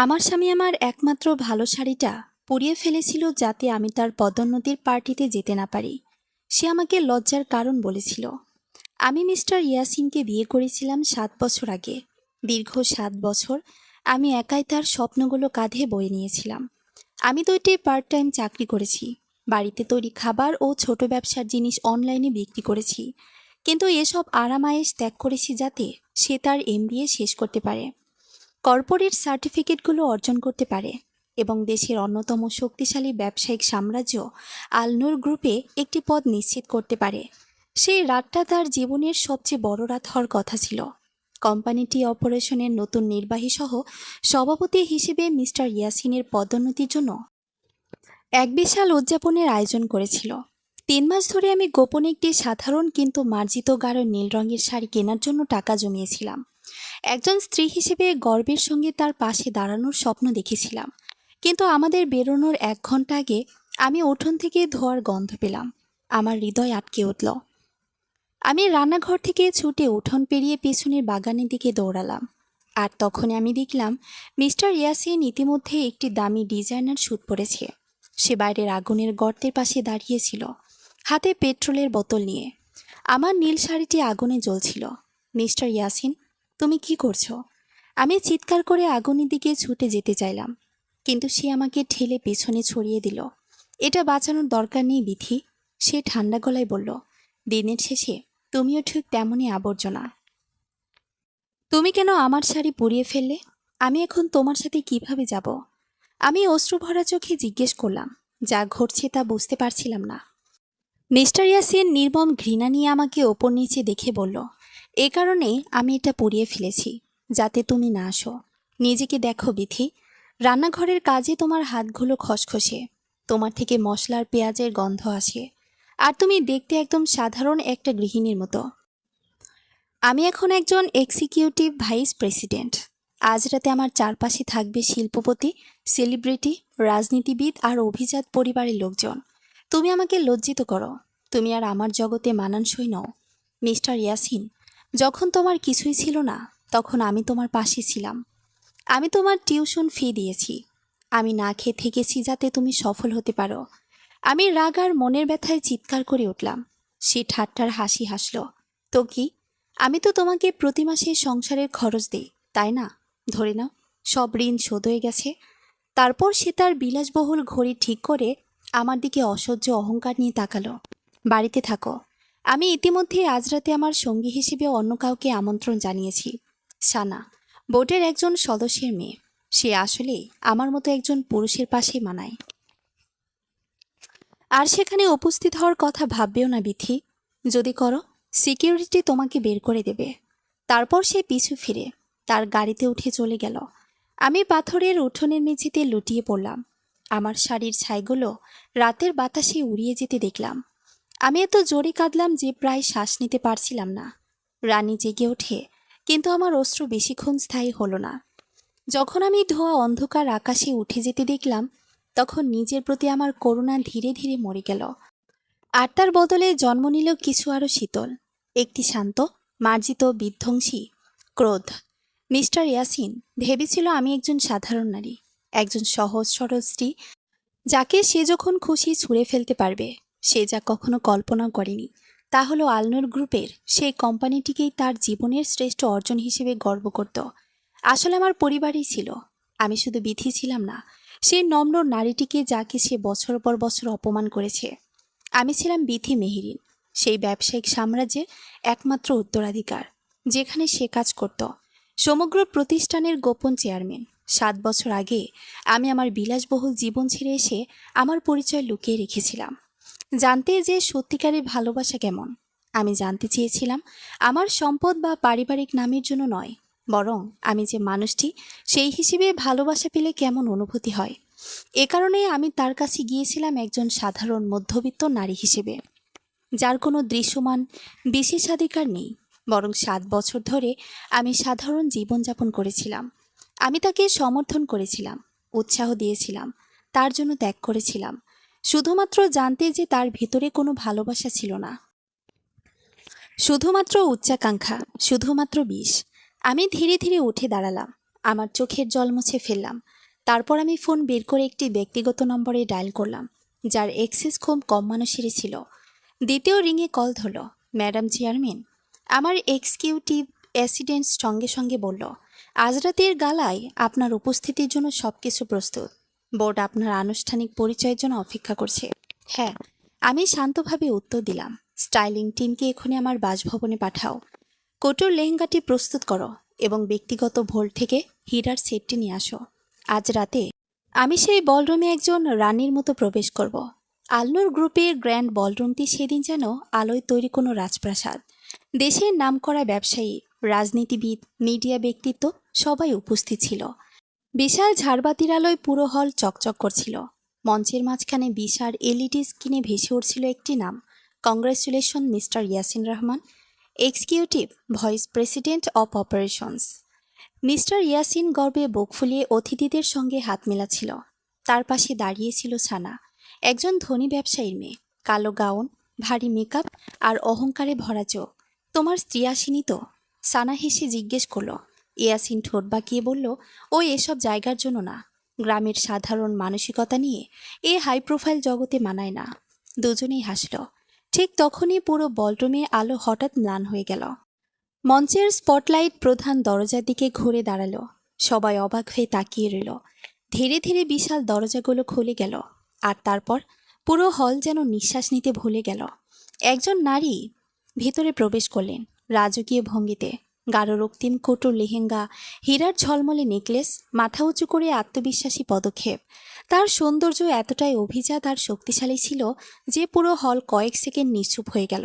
আমার স্বামী আমার একমাত্র ভালো শাড়িটা পুড়িয়ে ফেলেছিল যাতে আমি তার পদোন্নতির পার্টিতে যেতে না পারি। সে আমাকে লজ্জার কারণ বলেছিল। আমি মিস্টার ইয়াসিনকে বিয়ে করেছিলাম 7 বছর আগে। দীর্ঘ 7 বছর আমি একাই তার স্বপ্নগুলো কাঁধে বয়ে নিয়েছিলাম। আমি 2টি পার্ট টাইম চাকরি করেছি, বাড়িতে তৈরি খাবার ও ছোট ব্যবসার জিনিস অনলাইনে বিক্রি করেছি। কিন্তু এসব আরামায়েশ ত্যাগ করেছি যাতে সে তার এমবিএ শেষ করতে পারে, কর্পোরেট সার্টিফিকেটগুলো অর্জন করতে পারে এবং দেশের অন্যতম শক্তিশালী ব্যবসায়িক সাম্রাজ্য আলনুর গ্রুপে একটি পদ নিশ্চিত করতে পারে। সেই রাতটা তার জীবনের সবচেয়ে বড় রাত হওয়ার কথা ছিল। কোম্পানিটি অপারেশনের নতুন নির্বাহী সহ সভাপতি হিসেবে মিস্টার ইয়াসিনের পদোন্নতির জন্য এক বিশাল উদযাপনের আয়োজন করেছিল। 3 মাস ধরে আমি গোপনে একটি সাধারণ কিন্তু মার্জিত গাঢ় নীল রঙের শাড়ি কেনার জন্য টাকা জমিয়েছিলাম। একজন স্ত্রী হিসেবে গর্বের সঙ্গে তার পাশে দাঁড়ানোর স্বপ্ন দেখেছিলাম। কিন্তু আমাদের বেরোনোর 1 ঘন্টা আগে আমি উঠোন থেকে ধোঁয়ার গন্ধ পেলাম। আমার হৃদয় আটকে উঠল। আমি রান্নাঘর থেকে ছুটে উঠোন পেরিয়ে পেছনের বাগানের দিকে দৌড়ালাম। আর তখন আমি দেখলাম মিস্টার ইয়াসিন ইতিমধ্যে একটি দামি ডিজাইনার স্যুট পরেছে। সে বাইরের আগুনের গর্তের পাশে দাঁড়িয়েছিল, হাতে পেট্রোলের বোতল নিয়ে। আমার নীল শাড়িটি আগুনে জ্বলছিল। মিস্টার ইয়াসিন, তুমি কি করছো? আমি চিৎকার করে আগুনের দিকে ছুটে যেতে চাইলাম, কিন্তু সে আমাকে ঠেলে পেছনে ছড়িয়ে দিল। এটা বাঁচানোর দরকার নেই বিথি, সে ঠান্ডা গলায় বলল। দিনের শেষে তুমিও ঠিক তেমনই আবর্জনা। তুমি কেন আমার শাড়ি পুড়িয়ে ফেললে? আমি এখন তোমার সাথে কিভাবে যাব? আমি অশ্রুভরা চোখে জিজ্ঞেস করলাম। যা ঘটছে তা বুঝতে পারছিলাম না। মিস্টার ইয়াসিন নির্মম ঘৃণা নিয়ে আমাকে ওপর নিচে দেখে বলল, এ কারণে আমি এটা পুড়িয়ে ফেলেছি, যাতে তুমি না আসো। নিজেকে দেখো বিথি, রান্নাঘরের কাজে তোমার হাতগুলো খসখসে, তোমার থেকে মশলার পেঁয়াজের গন্ধ আসে, আর তুমি দেখতে একদম সাধারণ একটা গৃহিণীর মতো। আমি এখন একজন এক্সিকিউটিভ ভাইস প্রেসিডেন্ট। আজ রাতে আমার চারপাশে থাকবে শিল্পপতি, সেলিব্রিটি, রাজনীতিবিদ আর অভিজাত পরিবারের লোকজন। তুমি আমাকে লজ্জিত করো। তুমি আর আমার জগতে মানানসই নও। মিস্টার ইয়াসিন, যখন তোমার কিছুই ছিল না তখন আমি তোমার পাশে ছিলাম। আমি তোমার টিউশন ফি দিয়েছি। আমি না খেয়ে থেকেছি যাতে তুমি সফল হতে পারো। আমি রাগ আর মনের ব্যথায় চিৎকার করে উঠলাম। সে ঠাট্টার হাসি হাসল। তো কি? আমি তো তোমাকে প্রতি মাসে সংসারের খরচ দিই, তাই না? ধরে নাও সব ঋণ শোধ হয়ে গেছে। তারপর সে তার বিলাসবহুল ঘড়ি ঠিক করে আমার দিকে অসহ্য অহংকার নিয়ে তাকালো। বাড়িতে থাকো। আমি ইতিমধ্যে আজ রাতে আমার সঙ্গী হিসেবে অন্য কাউকে আমন্ত্রণ জানিয়েছি। সানা, বোর্ডের একজন সদস্যের মেয়ে। সে আসলে আমার মতো একজন পুরুষের পাশেই মানায়। আর সেখানে উপস্থিত হওয়ার কথা ভাববেও না বিথি। যদি করো, সিকিউরিটি তোমাকে বের করে দেবে। তারপর সে পিছু ফিরে তার গাড়িতে উঠে চলে গেল। আমি পাথরের উঠোনের মেঝেতে লুটিয়ে পড়লাম। আমার শাড়ির ছাইগুলো রাতের বাতাসে উড়িয়ে যেতে দেখলাম। আমি এত জোরে কাঁদলাম যে প্রায় শ্বাস নিতে পারছিলাম না। রানী জেগে ওঠে, কিন্তু আমার অশ্রু বেশিক্ষণ স্থায়ী হলো না। যখন আমি ধোঁয়া অন্ধকার আকাশে উঠে যেতে দেখলাম, তখন নিজের প্রতি আমার করুণা ধীরে ধীরে মরে গেল। আর তার বদলে জন্ম নিল কিছু আরও শীতল, একটি শান্ত, মার্জিত বিধ্বংসী ক্রোধ। মিস্টার ইয়াসিন ভেবেছিল আমি একজন সাধারণ নারী, একজন সহজ সরল স্ত্রী, যাকে সে যখন খুশি ছুঁড়ে ফেলতে পারবে। সে যা কখনো কল্পনাও করেনি তা হলো আলনুর গ্রুপের সেই কোম্পানিটিকেই তার জীবনের শ্রেষ্ঠ অর্জন হিসেবে গর্ব করত। আসলে আমার পরিবারই ছিল। আমি শুধু বিধি ছিলাম না, সেই নম্র নারীটিকে যাকে সে বছর পর বছর অপমান করেছে। আমি ছিলাম বিথি মেহেরিন, সেই ব্যবসায়িক সাম্রাজ্যের একমাত্র উত্তরাধিকার, যেখানে সে কাজ করত। সমগ্র প্রতিষ্ঠানের গোপন চেয়ারম্যান। 7 বছর আগে আমি আমার বিলাসবহুল জীবন ছেড়ে এসে আমার পরিচয় লুকিয়ে রেখেছিলাম, জানতে যে সত্যিকারের ভালোবাসা কেমন। আমি জানতে চেয়েছিলাম আমার সম্পদ বা পারিবারিক নামের জন্য নয়, বরং আমি যে মানুষটি, সেই হিসেবে ভালোবাসা পেলে কেমন অনুভূতি হয়। এ কারণে আমি তার কাছে গিয়েছিলাম একজন সাধারণ মধ্যবিত্ত নারী হিসেবে, যার কোনো দৃশ্যমান বিশেষাধিকার নেই। বরং 7 বছর ধরে আমি সাধারণ জীবনযাপন করেছিলাম। আমি তাকে সমর্থন করেছিলাম, উৎসাহ দিয়েছিলাম, তার জন্য ত্যাগ করেছিলাম, শুধুমাত্র জানতে যে তার ভেতরে কোনো ভালোবাসা ছিল না, শুধুমাত্র উচ্চাকাঙ্ক্ষা, শুধুমাত্র বিষ। আমি ধীরে ধীরে উঠে দাঁড়ালাম। আমার চোখের জল মুছে ফেললাম। তারপর আমি ফোন বের করে একটি ব্যক্তিগত নম্বরে ডায়াল করলাম, যার অ্যাক্সেস খুব কম মানুষেরই ছিল। দ্বিতীয় রিংয়ে কল ধরল। Madam chairman. আমার এক্সিকিউটিভ অ্যাসিডেন্ট সঙ্গে সঙ্গে বলল, আজ রাতের গালায় আপনার উপস্থিতির জন্য সবকিছু প্রস্তুত। বোর্ড আপনার আনুষ্ঠানিক পরিচয়ের জন্য অপেক্ষা করছে। হ্যাঁ, আমি শান্তভাবে উত্তর দিলাম। স্টাইলিং টিমকে এখনই আমার বাসভবনে পাঠাও। কোটোর লেহেঙ্গাটি প্রস্তুত করো এবং ব্যক্তিগত ভোল্ট থেকে হীরার সেটটি নিয়ে আসো। আজ রাতে আমি সেই বলরুমে একজন রানীর মতো প্রবেশ করব। আলনুর গ্রুপের গ্র্যান্ড বলরুমটি সেদিন যেন আলোয় তৈরি কোনো রাজপ্রাসাদ। দেশের নামকরা ব্যবসায়ী, রাজনীতিবিদ, মিডিয়া ব্যক্তিত্ব সবাই উপস্থিত ছিল। বিশাল ঝাড়বাতির আলোয় পুরো হল চকচক করছিল। মঞ্চের মাঝখানে বিশাল এলইডি স্ক্রিনে ভেসে উঠছিল একটি নাম, congratulation mister Yasin Rahman, executive vice president of operations. Mister Yasin গর্বে বুক ফুলিয়ে অতিথিদের সঙ্গে হাত মেলাচ্ছিল। তার পাশে দাঁড়িয়েছিল সানা, একজন ধনী ব্যবসায়ীর মেয়ে। কালো গাউন, ভারী মেকআপ আর অহংকারে ভরা চোখ। তোমার স্ত্রী আসেনি তো? সানা হেসে জিজ্ঞেস করল। ইয়াসিন ঠোঁট বাঁকিয়ে বলল, ও এসব জায়গার জন্য না। গ্রামের সাধারণ মানসিকতা নিয়ে এ হাই প্রোফাইল জগতে মানায় না। দুজনেই হাসল। ঠিক তখনই পুরো বলরুমে আলো হঠাৎ ম্লান হয়ে গেল। মঞ্চের স্পটলাইট প্রধান দরজার দিকে ঘুরে দাঁড়ালো। সবাই অবাক হয়ে তাকিয়ে রইল। ধীরে ধীরে বিশাল দরজাগুলো খুলে গেল, আর তারপর পুরো হল যেন নিঃশ্বাস নিতে ভুলে গেল। একজন নারী ভিতরে প্রবেশ করলেন, রাজকীয় ভঙ্গিতে। গাঢ় রক্তিম কোটর লেহেঙ্গা, হীরার ঝলমলে নেকলেস, মাথা উঁচু করে আত্মবিশ্বাসী পদক্ষেপ। তার সৌন্দর্য এতটাই অভিজাত আর শক্তিশালী ছিল যে পুরো হল কয়েক সেকেন্ড নিশ্চুপ হয়ে গেল।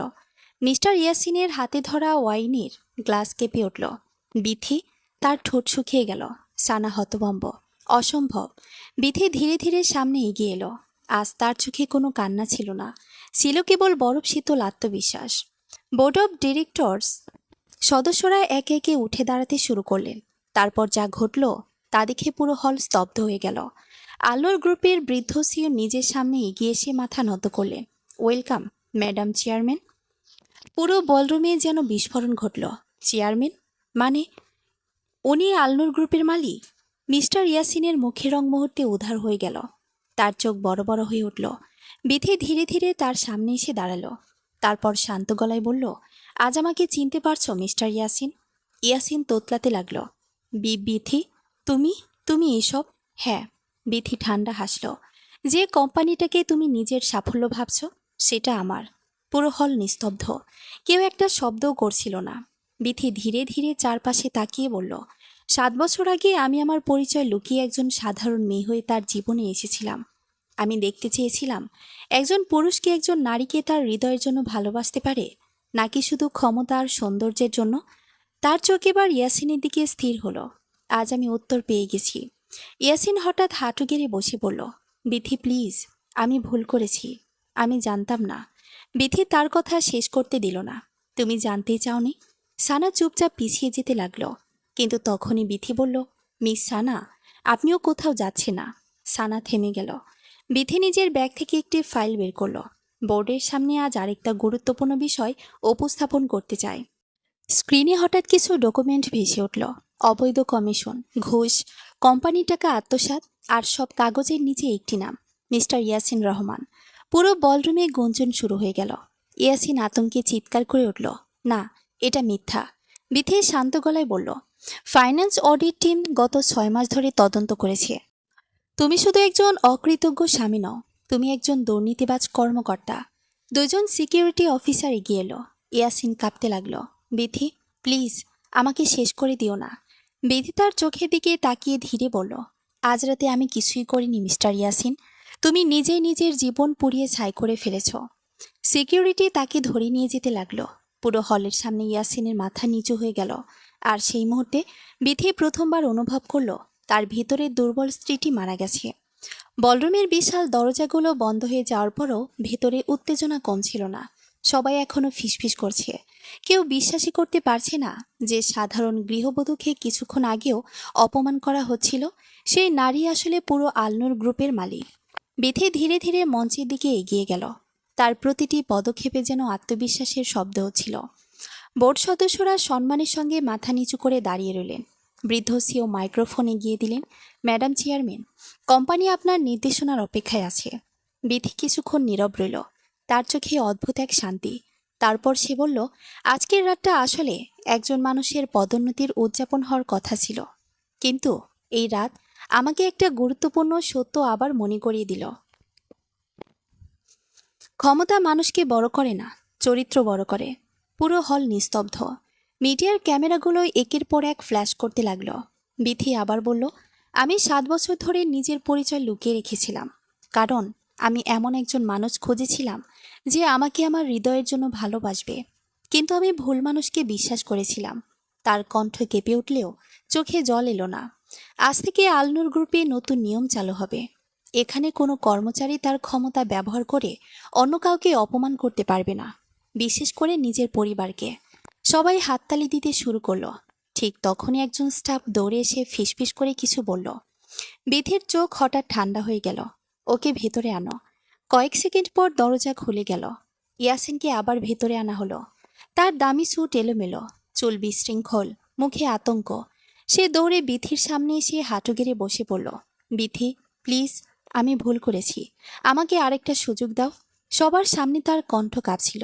মিস্টার ইয়াসিনের হাতে ধরা ওয়াইনের গ্লাস কেঁপে উঠল। বিথি, তার ঠোঁট শুকিয়ে গেল। সানা হতভম্ব। অসম্ভব। বিথি ধীরে ধীরে সামনে এগিয়ে এলো। আজ তার চোখে কোনো কান্না ছিল না, ছিল কেবল বরফ শীতল আত্মবিশ্বাস। বোর্ড অব ডিরেক্টরস সদস্যরা একে একে উঠে দাঁড়াতে শুরু করলেন। তারপর যা ঘটল তা দেখে পুরো হল স্তব্ধ হয়ে গেল। আলোর গ্রুপের বৃদ্ধ সিও নিজের সামনে এগিয়ে এসে মাথা নত করলেন। Welcome, madam chairman. পুরো বলরুমে যেন বিস্ফোরণ ঘটল। চেয়ারম্যান মানে? উনি আলনুর গ্রুপের মালিক? মিস্টার ইয়াসিনের মুখের রং মুহূর্তে উধার হয়ে গেল। তার চোখ বড় বড় হয়ে উঠল। বিথি ধীরে ধীরে তার সামনে এসে দাঁড়ালো। তারপর শান্ত গলায় বলল, আজ আমাকে চিনতে পারছো মিস্টার ইয়াসিন? ইয়াসিন তোতলাতে লাগলো। বিথি, তুমি তুমি এসব? হ্যাঁ। বিথি ঠান্ডা হাসল। যে কোম্পানিটাকে তুমি নিজের সাফল্য ভাবছো সেটা আমার। পুরো হল নিস্তব্ধ। কেউ একটা শব্দও করছিল না। বিথি ধীরে ধীরে চারপাশে তাকিয়ে বলল, 7 বছর আগে আমি আমার পরিচয় লুকিয়ে একজন সাধারণ মেয়ে হয়ে তার জীবনে এসেছিলাম। আমি দেখতে চেয়েছিলাম একজন পুরুষ কি একজন নারীকে তার হৃদয়ের জন্য ভালোবাসতে পারে, নাকি শুধু ক্ষমতা আর সৌন্দর্যের জন্য। তার চোখ এবার ইয়াসিনের দিকে স্থির হলো। আজ আমি উত্তর পেয়ে গেছি। ইয়াসিন হঠাৎ হাঁটু গেড়ে বসে পড়ল। বিথি প্লিজ, আমি ভুল করেছি। আমি জানতাম না। বিথি তার কথা শেষ করতে দিল না। তুমি জানতেই চাওনি? সানা চুপচাপ পিছিয়ে যেতে লাগলো। কিন্তু তখনই বিথি বলল, মিস সানা, আপনিও কোথাও যাচ্ছে না। সানা থেমে গেল। বিথি নিজের ব্যাগ থেকে একটি ফাইল বের করল। বোর্ডের সামনে আজ আরেকটা গুরুত্বপূর্ণ বিষয় উপস্থাপন করতে চায়। স্ক্রিনে হঠাৎ কিছু ডকুমেন্ট ভেসে উঠল। অবৈধ কমিশন, ঘুষ, কোম্পানির টাকা আত্মসাৎ, আর সব কাগজের নিচে একটি নাম, মিস্টার ইয়াসিন রহমান। পুরো বলরুমে গুঞ্জন শুরু হয়ে গেল। ইয়াসিন আতঙ্কে চিৎকার করে উঠল, না, এটা মিথ্যা। বিথি শান্ত গলায় বলল, ফাইন্যান্স অডিট টিম গত 6 মাস ধরে তদন্ত করেছে। তুমি শুধু একজন অকৃতজ্ঞ স্বামী নও, তুমি একজন দুর্নীতিবাজ কর্মকর্তা। 2জন সিকিউরিটি অফিসার এগিয়ে এলো। ইয়াসিন কাঁপতে লাগলো। বিথি প্লিজ, আমাকে শেষ করে দিও না। বিথি তার চোখের দিকে তাকিয়ে ধীরে বলল, আজ রাতে আমি কিছুই করিনি মিস্টার ইয়াসিন। তুমি নিজেই নিজের জীবন পুড়িয়ে ছাই করে ফেলেছ। সিকিউরিটি তাকে ধরে নিয়ে যেতে লাগলো। পুরো হলের সামনে ইয়াসিনের মাথা নিচু হয়ে গেল। আর সেই মুহূর্তে বিথি প্রথমবার অনুভব করলো তার ভিতরের দুর্বল স্ত্রীটি মারা গেছে। বলরুমের বিশাল দরজাগুলো বন্ধ হয়ে যাওয়ার পরও ভেতরে উত্তেজনা কমছিল না। সবাই এখনো ফিসফিস করছে। কেউ বিশ্বাসই করতে পারছে না যে সাধারণ গৃহবধূকে কিছুক্ষণ আগেও অপমান করা হচ্ছিল সেই নারী আসলে পুরো আলনুর গ্রুপের মালিক। বিথি ধীরে ধীরে মঞ্চের দিকে এগিয়ে গেল। তার প্রতিটি পদক্ষেপে যেন আত্মবিশ্বাসের শব্দ হচ্ছিল। বোর্ড সদস্যরা সম্মানের সঙ্গে মাথা নিচু করে দাঁড়িয়ে রইলেন। বৃদ্ধ সিও মাইক্রোফোন এগিয়ে দিলেন। ম্যাডাম চেয়ারম্যান, কোম্পানি আপনার নির্দেশনার অপেক্ষায় আছে। বিথি কিছুক্ষণ নীরব রইল, তার চোখে অদ্ভুত এক শান্তি। তারপর সে বলল, আজকের রাতটা আসলে একজন মানুষের পদোন্নতির উদযাপন হওয়ার কথা ছিল, কিন্তু এই রাত আমাকে একটা গুরুত্বপূর্ণ সত্য আবার মনে করিয়ে দিল। ক্ষমতা মানুষকে বড় করে না, চরিত্র বড় করে। পুরো হল নিস্তব্ধ। মিডিয়ার ক্যামেরাগুলো একের পর এক ফ্ল্যাশ করতে লাগলো। বিথি আবার বলল, আমি 7 বছর ধরে নিজের পরিচয় লুকিয়ে রেখেছিলাম, কারণ আমি এমন একজন মানুষ খুঁজেছিলাম যে আমাকে আমার হৃদয়ের জন্য ভালোবাসবে। কিন্তু আমি ভুল মানুষকে বিশ্বাস করেছিলাম। তার কণ্ঠ কেঁপে উঠলেও চোখে জল এলো না। আজ থেকে আলনুর গ্রুপে নতুন নিয়ম চালু হবে। এখানে কোনো কর্মচারী তার ক্ষমতা ব্যবহার করে অন্য কাউকে অপমান করতে পারবে না, বিশেষ করে নিজের পরিবারকে। সবাই হাততালি দিতে শুরু করলো। ঠিক তখনই একজন স্টাফ দৌড়ে এসে ফিসফিস করে কিছু বলল। বিথির চোখ হঠাৎ ঠান্ডা হয়ে গেল। ওকে ভেতরে আনো। কয়েক সেকেন্ড পর দরজা খুলে গেল। ইয়াসিনকে আবার ভেতরে আনা হলো। তার দামি স্যুট এলোমেলো, চুল বিশৃঙ্খল, মুখে আতঙ্ক। সে দৌড়ে বিথির সামনে এসে হাঁটু গেড়ে বসে পড়ল। বিথি, প্লিজ, আমি ভুল করেছি, আমাকে আরেকটা সুযোগ দাও। সবার সামনে তার কণ্ঠ কাঁপছিল।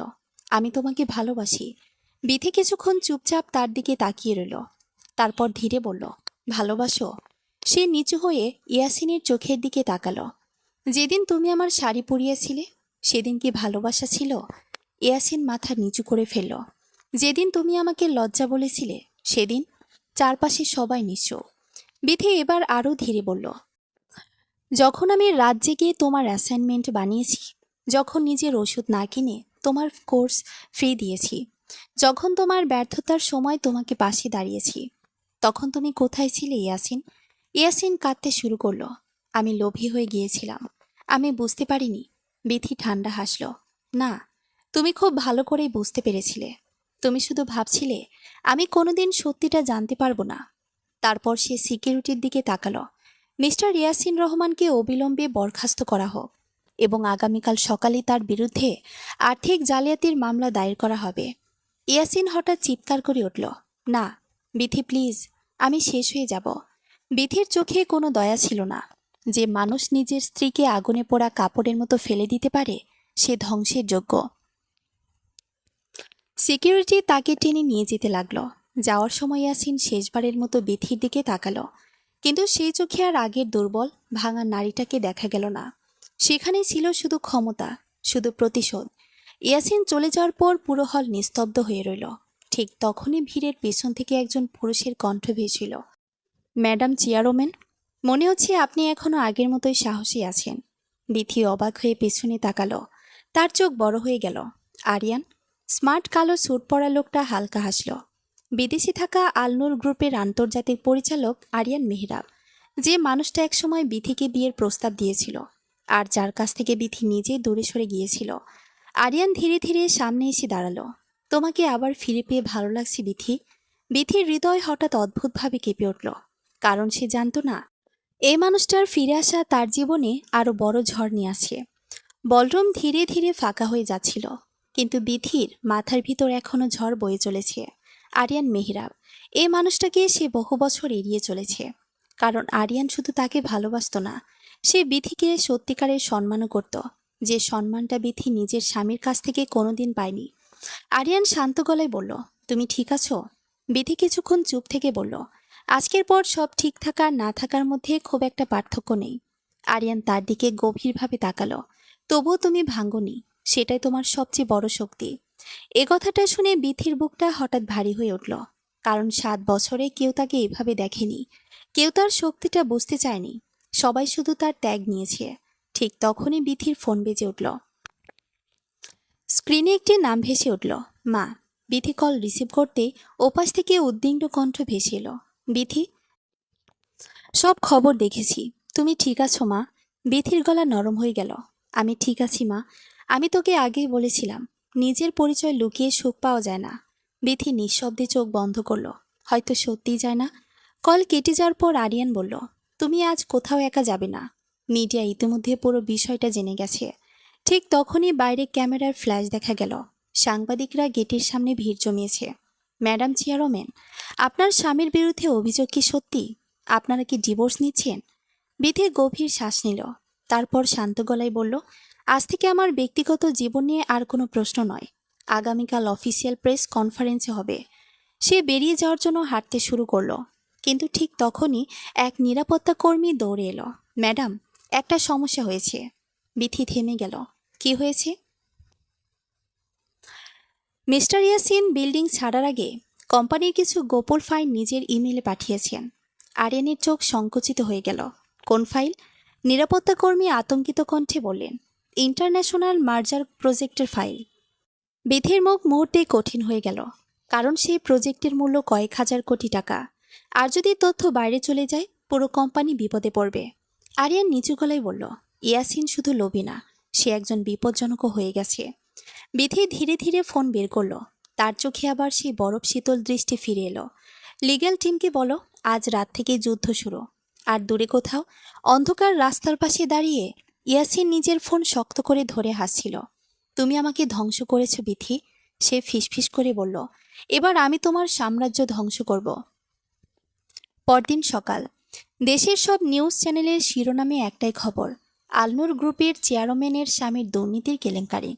আমি তোমাকে ভালোবাসি। বিথি কিছুক্ষণ চুপচাপ তার দিকে তাকিয়ে রইল। তারপর ধীরে বলল, ভালোবাসো? সে নিচু হয়ে ইয়াসিনের চোখের দিকে তাকালো। যেদিন তুমি আমার শাড়ি পরিয়েছিলে, সেদিন কি ভালোবাসা ছিল? ইয়াসিন মাথা নিচু করে ফেলল। যেদিন তুমি আমাকে লজ্জা বলেছিলে, সেদিন? চারপাশে সবাই নিশ্চুপ। বিথি এবার আরও ধীরে বলল, যখন আমি রাত জেগে তোমার অ্যাসাইনমেন্ট বানিয়েছি, যখন নিজের ওষুধ না কিনে তোমার কোর্স ফ্রি দিয়েছি, যখন তোমার ব্যর্থতার সময় তোমাকে পাশে দাঁড়িয়েছি, তখন তুমি কোথায় ছিলে ইয়াসিন? ইয়াসিন কাঁদতে শুরু করলো। আমি লোভী হয়ে গিয়েছিলাম, আমি বুঝতে পারিনি। বিথি ঠান্ডা হাসল। না, তুমি খুব ভালো করেই বুঝতে পেরেছিলে। তুমি শুধু ভাবছিলে আমি কোনোদিন সত্যিটা জানতে পারবো না। তারপর সে সিকিউরিটির দিকে তাকালো। মিস্টার ইয়াসিন রহমানকে অবিলম্বে বরখাস্ত করা হোক এবং আগামীকাল সকালে তার বিরুদ্ধে আর্থিক জালিয়াতির মামলা দায়ের করা হবে। ইয়াসিন হঠাৎ চিৎকার করে উঠল, না বিথি প্লিজ, আমি শেষ হয়ে যাব। বিথির চোখে কোনো দয়া ছিল না। যে মানুষ নিজের স্ত্রীকে আগুনে পোড়া কাপড়ের মতো ফেলে দিতে পারে, সে ধ্বংসের যোগ্য। সিকিউরিটি তাকে টেনে নিয়ে যেতে লাগলো। যাওয়ার সময় ইয়াসিন শেষবারের মতো বিথির দিকে তাকালো, কিন্তু সেই চোখে আর আগের দুর্বল ভাঙা নারীটাকে দেখা গেল না। সেখানে ছিল শুধু ক্ষমতা, শুধু প্রতিশোধ। ইয়াসিন চলে যাওয়ার পর পুরো হল নিস্তব্ধ হয়ে রইল। ঠিক তখনই ভিড়ের পেছন থেকে একজন পুরুষের কণ্ঠ ভেসেছিল, ম্যাডাম চেয়ারম্যান, মনে হচ্ছে আপনি এখনো আগের মতোই সাহসী আছেন। বিথি অবাক হয়ে পেছনে তাকালো। তার চোখ বড় হয়ে গেল। আরিয়ান? স্মার্ট কালো স্যুট পরা লোকটা হালকা হাসল। বিদেশে থাকা আলনুর গ্রুপের আন্তর্জাতিক পরিচালক আরিয়ান মেহরাব, যে মানুষটা একসময় বিথিকে বিয়ের প্রস্তাব দিয়েছিল আর যার কাছ থেকে বিথি নিজে দূরে সরে গিয়েছিল। আরিয়ান ধীরে ধীরে সামনে এসে দাঁড়ালো। তোমাকে আবার ফিরে পেয়ে ভালো লাগছে বিথি। বিথির হৃদয় হঠাৎ অদ্ভুতভাবে কেঁপে উঠল, কারণ সে জানতো না এই মানুষটার ফিরে আসা তার জীবনে আরো বড় ঝড় নিয়ে আসে। বলরুম ধীরে ধীরে ফাঁকা হয়ে যাচ্ছিল, কিন্তু বিথির মাথার ভিতর এখনো ঝড় বয়ে চলেছে। আরিয়ান মেহরাব, এই মানুষটাকে সে বহু বছর এড়িয়ে চলেছে, কারণ আরিয়ান শুধু তাকে ভালোবাসত না, সে বিথিকে সত্যিকারের সম্মানও করত, যে সম্মানটা বিথি নিজের স্বামীর কাছ থেকে কোনোদিন পায়নি। আরিয়ান শান্ত গলায় বলল, তুমি ঠিক আছো? বিথি কিছুক্ষণ চুপ থেকে বলল, আজকের পর সব ঠিক থাকা আর না থাকার মধ্যে খুব একটা পার্থক্য নেই। আরিয়ান তার দিকে গভীরভাবে তাকালো। তবুও তুমি ভাঙ্গনি, সেটাই তোমার সবচেয়ে বড় শক্তি। এ কথাটা শুনে বিথির বুকটা হঠাৎ ভারী হয়ে উঠল, কারণ 7 বছরে কেউ তাকে এভাবে দেখেনি। কেউ তার শক্তিটা বুঝতে চায়নি। সবাই শুধু তার ত্যাগ নিয়েছে। ঠিক তখনই বিথির ফোন বেজে উঠল। স্ক্রিনে একটি নাম ভেসে উঠল, মা। বিথি কল রিসিভ করতে ওপাশ থেকে উদ্বিগ্ন কণ্ঠ ভেসে এলো, বিথি? সব খবর দেখেছি, তুমি ঠিক আছো মা? বিথির গলা নরম হয়ে গেল। আমি ঠিক আছি মা, আমি তোকে আগেই বলেছিলাম, নিজের পরিচয় লুকিয়ে সুখ পাওয়া যায় না। বিথি নিঃশব্দে চোখ বন্ধ করলো। হয়তো সত্যিই যায় না। কল কেটে যাওয়ার পর আরিয়ান বলল, তুমি আজ কোথাও একা যাবে না। মিডিয়া ইতিমধ্যে পুরো বিষয়টা জেনে গেছে। ঠিক তখনই বাইরে ক্যামেরার ফ্ল্যাশ দেখা গেল। সাংবাদিকরা গেটের সামনে ভিড় জমিয়েছে। ম্যাডাম চেয়ারম্যান, আপনার স্বামীর বিরুদ্ধে অভিযোগ কি সত্যি? আপনারা কি ডিভোর্স নিচ্ছেন? বিথি গভীর শ্বাস নিল। তারপর শান্ত গলায় বলল, আজ থেকে আমার ব্যক্তিগত জীবন নিয়ে আর কোনো প্রশ্ন নয়। আগামীকাল অফিসিয়াল প্রেস কনফারেন্সে হবে। সে বেরিয়ে যাওয়ার জন্য হাঁটতে শুরু করলো, কিন্তু ঠিক তখনই এক নিরাপত্তা কর্মী দৌড়ে এলো। ম্যাডাম, একটা সমস্যা হয়েছে। বিথি থেমে গেল। কি হয়েছে? মিস্টার ইয়াসিন বিল্ডিং ছাড়ার আগে কোম্পানির কিছু গোপন ফাইল নিজের ইমেইলে পাঠিয়েছেন। আরিয়ানের চোখ সংকুচিত হয়ে গেল। কোন ফাইল? নিরাপত্তা কর্মী আতঙ্কিত কণ্ঠে বললেন, ইন্টারন্যাশনাল মার্জার প্রজেক্টের ফাইল। বিধির মুখ মুহূর্তেই কঠিন হয়ে গেল, কারণ সেই প্রজেক্টের মূল্য কয়েক হাজার কোটি টাকা। আর যদি তথ্য বাইরে চলে যায়, পুরো কোম্পানি বিপদে পড়বে। আরিয়ান নিচু গলায় বলল, ইয়াসিন শুধু লোভী না, সে একজন বিপজ্জনকও হয়ে গেছে। বিধি ধীরে ধীরে ফোন বের করলো। তার চোখে আবার সেই বরফ শীতল দৃষ্টি ফিরে এলো। লিগ্যাল টিমকে বলো, আজ রাত থেকেই যুদ্ধ শুরু। আর দূরে কোথাও অন্ধকার রাস্তার পাশে দাঁড়িয়ে ইয়াসিন নিজের ফোন শক্ত করে ধরে হাসছিল। তুমি আমাকে ধ্বংস করেছ বিথি, সে ফিসফিস করে বলল। এবার আমি তোমার সাম্রাজ্য ধ্বংস করব। পরদিন সকাল। দেশের সব নিউজ চ্যানেলের শিরোনামে একটাই খবর, আলনুর গ্রুপের চেয়ারম্যানের স্বামীর দুর্নীতির কেলেঙ্কারি।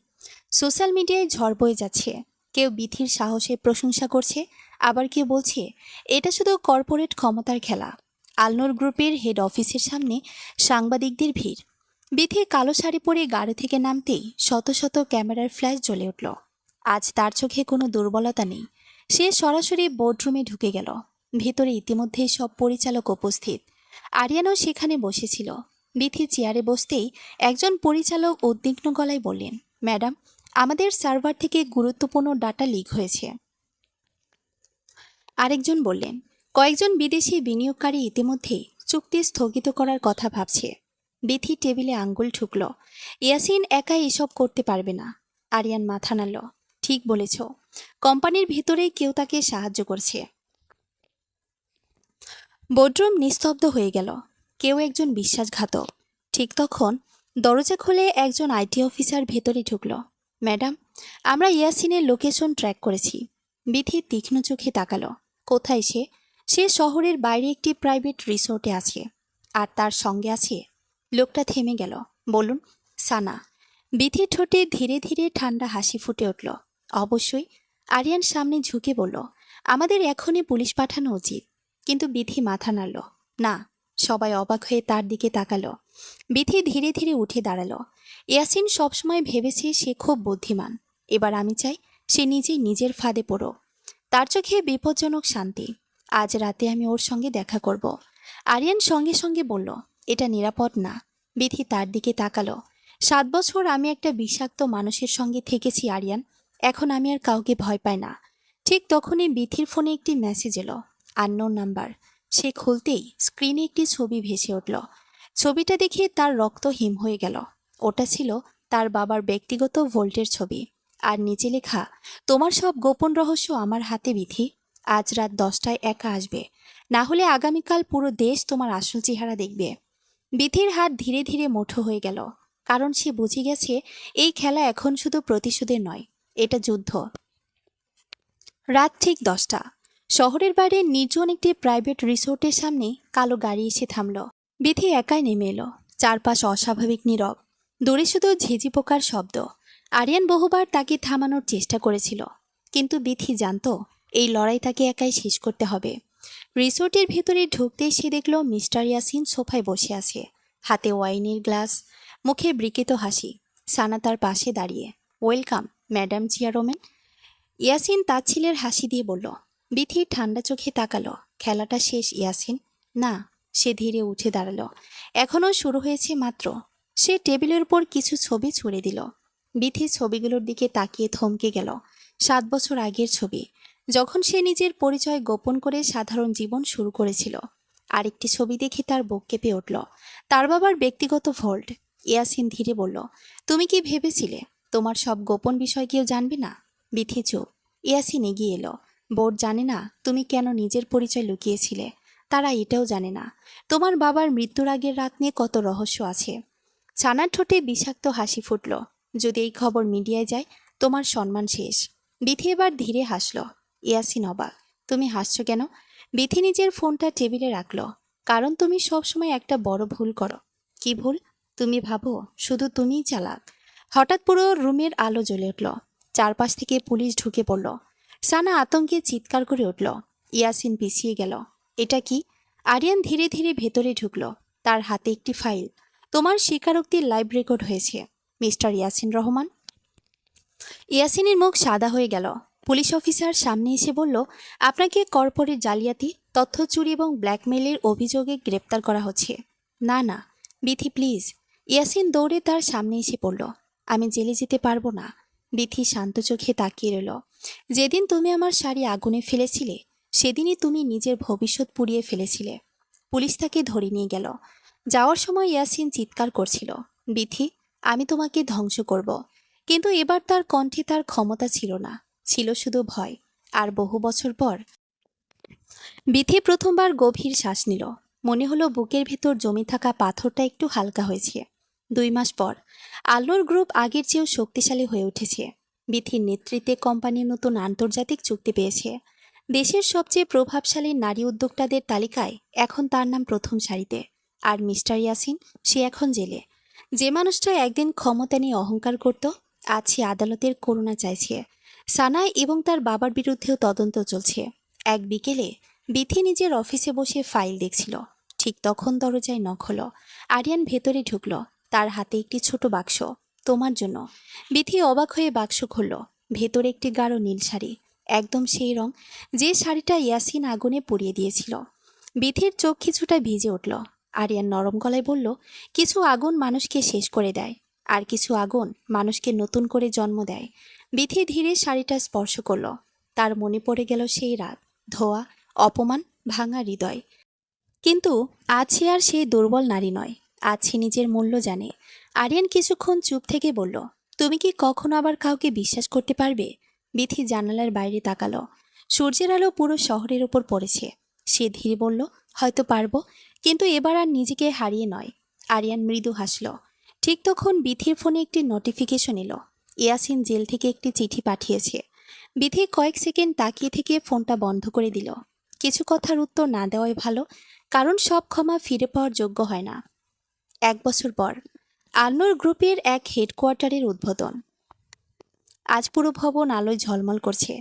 সোশ্যাল মিডিয়ায় ঝড় বয়ে যাচ্ছে। কেউ বিথির সাহসে প্রশংসা করছে, আবার কেউ বলছে এটা শুধু কর্পোরেট ক্ষমতার খেলা। আলনুর গ্রুপের হেড অফিসের সামনে সাংবাদিকদের ভিড়। বিথি কালো শাড়ি পরে গাড়ি থেকে নামতেই শত শত ক্যামেরার ফ্ল্যাশ জ্বলে উঠল। আজ তার চোখে কোনো দুর্বলতা নেই। সে সরাসরি বোর্ডরুমে ঢুকে গেল। ভিতরে ইতিমধ্যেই সব পরিচালক উপস্থিত। আরিয়ানও সেখানে বসেছিল। বিথি চেয়ারে বসতেই একজন পরিচালক উদ্বিগ্ন গলায় বললেন, ম্যাডাম, আমাদের সার্ভার থেকে গুরুত্বপূর্ণ ডাটা লিক হয়েছে। আরেকজন বললেন, কয়েকজন বিদেশি বিনিয়োগকারী ইতিমধ্যেই চুক্তি স্থগিত করার কথা ভাবছে। বিথি টেবিলে আঙ্গুল ঠুকল। ইয়াসিন একাই এসব করতে পারবে না। আরিয়ান মাথা নাড়ল। ঠিক বলেছ, কোম্পানির ভিতরেই কেউ তাকে সাহায্য করছে। বোর্ডরুম নিস্তব্ধ হয়ে গেল। কেউ একজন বিশ্বাসঘাতক। ঠিক তখন দরজা খুলে একজন আইটি অফিসার ভেতরে ঢুকল। ম্যাডাম, আমরা ইয়াসিনের লোকেশন ট্র্যাক করেছি। বিথি তীক্ষ্ণ চোখে তাকালো। কোথায় সে? সে শহরের বাইরে একটি প্রাইভেট রিসোর্টে আছে। আর তার সঙ্গে আছে? লোকটা থেমে গেল। বলুন। সানা। বিথির ঠোঁটে ধীরে ধীরে ঠান্ডা হাসি ফুটে উঠল। অবশ্যই। আরিয়ান সামনে ঝুঁকে বলল, আমাদের এখনই পুলিশ পাঠানো উচিত। কিন্তু বিথি মাথা নাড়ল। না। সবাই অবাক হয়ে তার দিকে তাকালো। বিথি ধীরে ধীরে উঠে দাঁড়ালো। ইয়াসিন সবসময় ভেবেছে সে খুব বুদ্ধিমান। এবার আমি চাই সে নিজেই নিজের ফাঁদে পড়ো। তার চোখে বিপজ্জনক শান্তি। আজ রাতে আমি ওর সঙ্গে দেখা করব। আরিয়ান সঙ্গে সঙ্গে বলল, এটা নিরাপদ না। বিথি তার দিকে তাকালো। 7 বছর আমি একটা বিষাক্ত মানুষের সঙ্গে থেকেছি আরিয়ান। এখন আমি আর কাউকে ভয় পাই না। ঠিক তখনই বিথির ফোনে একটি মেসেজ এলো। Unknown number. সে খুলতেই স্ক্রিনে একটি ছবি ভেসে উঠল। ছবিটা দেখে তার রক্ত হিম হয়ে গেল। ওটা ছিল তার বাবার ব্যক্তিগত ভোল্টের ছবি। আর নিচে লেখা, তোমার সব গোপন রহস্য আমার হাতে বিথি। আজ রাত 10টায় একা আসবে, না হলে আগামীকাল পুরো দেশ তোমার আসল চেহারা দেখবে। বিথির হাত ধীরে ধীরে মুঠো হয়ে গেল, কারণ সে বুঝে গেছে এই খেলা এখন শুধু প্রতিশোধের নয়, এটা যুদ্ধ। রাত ঠিক 10টা। শহরের বাইরে নির্জন একটি প্রাইভেট রিসোর্টের সামনে কালো গাড়ি এসে থামল। বিথি একাই নেমে এলো। চারপাশ অস্বাভাবিক নীরব। দূরে শুধু ঝিঝি পোকার শব্দ। আরিয়ান বহুবার তাকে থামানোর চেষ্টা করেছিল, কিন্তু বিথি জানত এই লড়াই তাকে একাই শেষ করতে হবে। রিসোর্টের ভেতরে ঢুকতেই সে দেখল মিস্টার ইয়াসিন সোফায় বসে আছে, হাতে ওয়াইনের গ্লাস, মুখে বিকৃত হাসি। সানা তার পাশে দাঁড়িয়ে। Welcome madam chairman. ইয়াসিন তাচ্ছিলের হাসি দিয়ে বলল। বিথি ঠান্ডা চোখে তাকালো। খেলাটা শেষ ইয়াসিন? না। সে ধীরে উঠে দাঁড়ালো। এখনও শুরু হয়েছে মাত্র। সে টেবিলের উপর কিছু ছবি ছুঁড়ে দিল। বিথি ছবিগুলোর দিকে তাকিয়ে থমকে গেল। 7 বছর আগের ছবি, যখন সে নিজের পরিচয় গোপন করে সাধারণ জীবন শুরু করেছিল। আরেকটি ছবি দেখে তার বুক কেঁপে উঠল। তার বাবার ব্যক্তিগত ভল্ট। ইয়াসিন ধীরে বলল, তুমি কি ভেবেছিলে তোমার সব গোপন বিষয় কেউ জানবে না? বিথি চুপ। ইয়াসিন এগিয়ে এলো। বোর্ড জানে না তুমি কেন নিজের পরিচয় লুকিয়েছিলে। তারা এটাও জানে না তোমার বাবার মৃত্যুর আগের রাত নিয়ে কত রহস্য আছে। ছানার ঠোঁটে বিষাক্ত হাসি ফুটল। যদি এই খবর মিডিয়ায় যায়, তোমার সম্মান শেষ। বিথি এবার ধীরে হাসল। ইয়াসিন অবাক। তুমি হাসছো কেন? বিথি নিজের ফোনটা টেবিলে রাখলো। কারণ তুমি সবসময় একটা বড় ভুল করো। কি ভুল? তুমি ভাবো শুধু তুমিই চালাক। হঠাৎ পুরো রুমের আলো জ্বলে উঠল। চারপাশ থেকে পুলিশ ঢুকে পড়ল। সানা আতঙ্কে চিৎকার করে উঠল। ইয়াসিন পিছিয়ে গেল। এটা কি? আরিয়ান ধীরে ধীরে ভেতরে ঢুকল। তার হাতে একটি ফাইল। তোমার স্বীকারোক্তির লাইভ রেকর্ড হয়েছে, মিস্টার ইয়াসিন রহমান। ইয়াসিনের মুখ সাদা হয়ে গেল। পুলিশ অফিসার সামনে এসে বলল, আপনাকে কর্পোরেট জালিয়াতি, তথ্য চুরি এবং ব্ল্যাকমেইলের অভিযোগে গ্রেপ্তার করা হচ্ছে। না না, বিথি প্লিজ। ইয়াসিন দৌড়ে তার সামনে এসে পড়ল। আমি জেলে যেতে পারবো না। বিথি শান্ত চোখে তাকিয়ে রইল। যেদিন তুমি আমার শাড়ি আগুনে ফেলেছিলে, সেদিনই তুমি নিজের ভবিষ্যৎ পুড়িয়ে ফেলেছিলে। পুলিশ তাকে ধরে নিয়ে গেল। যাওয়ার সময় ইয়াসিন চিৎকার করছিল, বিথি, আমি তোমাকে ধ্বংস করব। কিন্তু এবার তার কণ্ঠে তার ক্ষমতা ছিল না, ছিল শুধু ভয়। আর বহু বছর পর বিথি প্রথমবার গভীর শ্বাস নিল। মনে হলো বুকের ভেতর জমে থাকা পাথরটা একটু হালকা হয়েছে। 2 মাস পর আল্লোর গ্রুপ আগের চেয়েও শক্তিশালী হয়ে উঠেছে। বিথির নেতৃত্বে কোম্পানি নতুন আন্তর্জাতিক চুক্তি পেয়েছে। দেশের সবচেয়ে প্রভাবশালী নারী উদ্যোক্তাদের তালিকায় এখন তার নাম প্রথম সারিতে। আর মিস্টার ইয়াসিন, সে এখন জেলে। যে মানুষটা একদিন ক্ষমতা নিয়ে অহংকার করত, আজ সে আদালতের করুণা চাইছে। সানাই এবং তার বাবার বিরুদ্ধেও তদন্ত চলছে। এক বিকেলে বিথি নিজের অফিসে বসে ফাইল দেখছিল। ঠিক তখন দরজায় নক হলো। আরিয়ান ভেতরে ঢুকলো। তার হাতে একটি ছোট বাক্স। তোমার জন্য। বিথি অবাক হয়ে বাক্স খুলল। ভেতরে একটি গাঢ় নীল শাড়ি, একদম সেই রং যে শাড়িটা ইয়াসিন আগুনে পুড়িয়ে দিয়েছিল। বিথির চোখ কিছুটা ভিজে উঠল। আরিয়ান নরম গলায় বলল, কিছু আগুন মানুষকে শেষ করে দেয়, আর কিছু আগুন মানুষকে নতুন করে জন্ম দেয়। বিথি ধীরে শাড়িটা স্পর্শ করল। তার মনে পড়ে গেল সেই রাত, ধোয়া, অপমান, ভাঙা হৃদয়। কিন্তু আজ সে আর সেই দুর্বল নারী নয়। আজ সে নিজের মূল্য জানে। আরিয়ান কিছুক্ষণ চুপ থেকে বলল, তুমি কি কখনো আবার কাউকে বিশ্বাস করতে পারবে? বিথি জানালার বাইরে তাকালো। সূর্যের আলো পুরো শহরের উপর পড়েছে। সে ধীরে বলল, হয়তো পারবো, কিন্তু এবার আর নিজেকে হারিয়ে নয়। আরিয়ান মৃদু হাসল। ঠিক তখন বিথির ফোনে একটি নোটিফিকেশন এলো। ইয়াসিন জেল থেকে একটি চিঠি পাঠিয়েছে। বিথি কয়েক সেকেন্ড তাকিয়ে থেকে ফোনটা বন্ধ করে দিল। কিছু কথার উত্তর না দেওয়াই ভালো, কারণ সব ক্ষমা ফিরে পাওয়ার যোগ্য হয় না। 1 বছর পর আলনোর গ্রুপের এক হেডকোয়ার্টারের উদ্বোধন। আজ পুরো ভবন আলোয় ঝলমল করছে।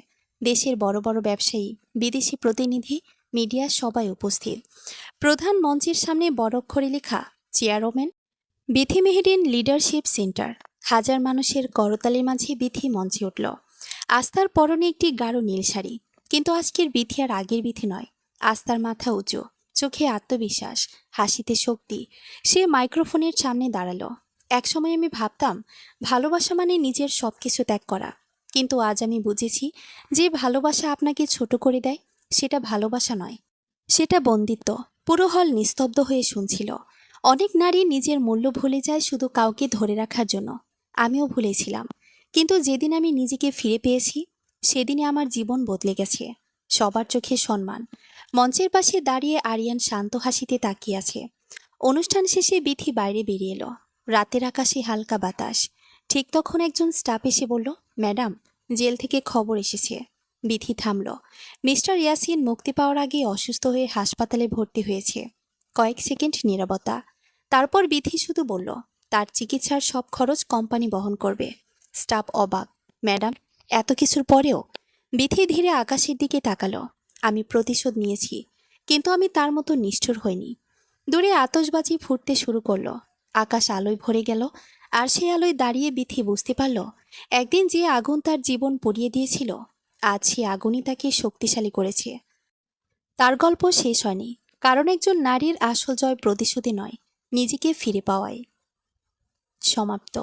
দেশের বড় বড় ব্যবসায়ী, বিদেশি প্রতিনিধি, মিডিয়া সবাই উপস্থিত। প্রধান মঞ্চের সামনে বড় অক্ষরে লেখা, chairman Bithi Meherin leadership centre. হাজার মানুষের করতালির মাঝে বিথি মঞ্চে উঠল। আস্থার পরনে একটি গাঢ় নীল শাড়ি। কিন্তু আজকের বিথি আর আগের বিথি নয়। আস্থার মাথা উঁচু, চোখে আত্মবিশ্বাস, হাসিতে শক্তি। সে মাইক্রোফোনের সামনে দাঁড়ালো। একসময় আমি ভাবতাম ভালোবাসা মানে নিজের সবকিছু ত্যাগ করা। কিন্তু আজ আমি বুঝেছি, যে ভালোবাসা আপনাকে ছোট করে দেয়, সেটা ভালোবাসা নয়, সেটা বন্দিত্ব। পুরো হল নিস্তব্ধ হয়ে শুনছিল। অনেক নারী নিজের মূল্য ভুলে যায় শুধু কাউকে ধরে রাখার জন্য। আমিও ভুলেছিলাম। কিন্তু যেদিন আমি নিজেকে ফিরে পেয়েছি, সেদিনে আমার জীবন বদলে গেছে। সবার চোখে সম্মান। মঞ্চের পাশে দাঁড়িয়ে আরিয়ান শান্ত হাসিতে তাকিয়ে আছে। অনুষ্ঠান শেষে বিথি বাইরে বেরিয়ে এলো। রাতের আকাশে হালকা বাতাস। ঠিক তখন একজন স্টাফ এসে বলল, ম্যাডাম, জেল থেকে খবর এসেছে। বিথি থামল। মিস্টার ইয়াসিন মুক্তি পাওয়ার আগে অসুস্থ হয়ে হাসপাতালে ভর্তি হয়েছে। কয়েক সেকেন্ড নীরবতা। তারপর বিথি শুধু বলল, তার চিকিৎসার সব খরচ কোম্পানি বহন করবে। স্টাফ অবাক। ম্যাডাম, এত কিছুর পরেও? বিথি ধীরে আকাশের দিকে তাকালো। আমি প্রতিশোধ নিয়েছি, কিন্তু আমি তার মতো নিষ্ঠুর হইনি। দূরে আতশবাজি ফুটতে শুরু করলো। আকাশ আলোয় ভরে গেল। আর সেই আলোয় দাঁড়িয়ে বিথি বুঝতে পারল, একদিন যে আগুন তার জীবন পুড়িয়ে দিয়েছিল, আজ সে আগুনই তাকে শক্তিশালী করেছে। তার গল্প শেষ হয়নি, কারণ একজন নারীর আসল জয় প্রতিশোধে নয়, নিজেকে ফিরে পাওয়ায়। সমাপ্ত।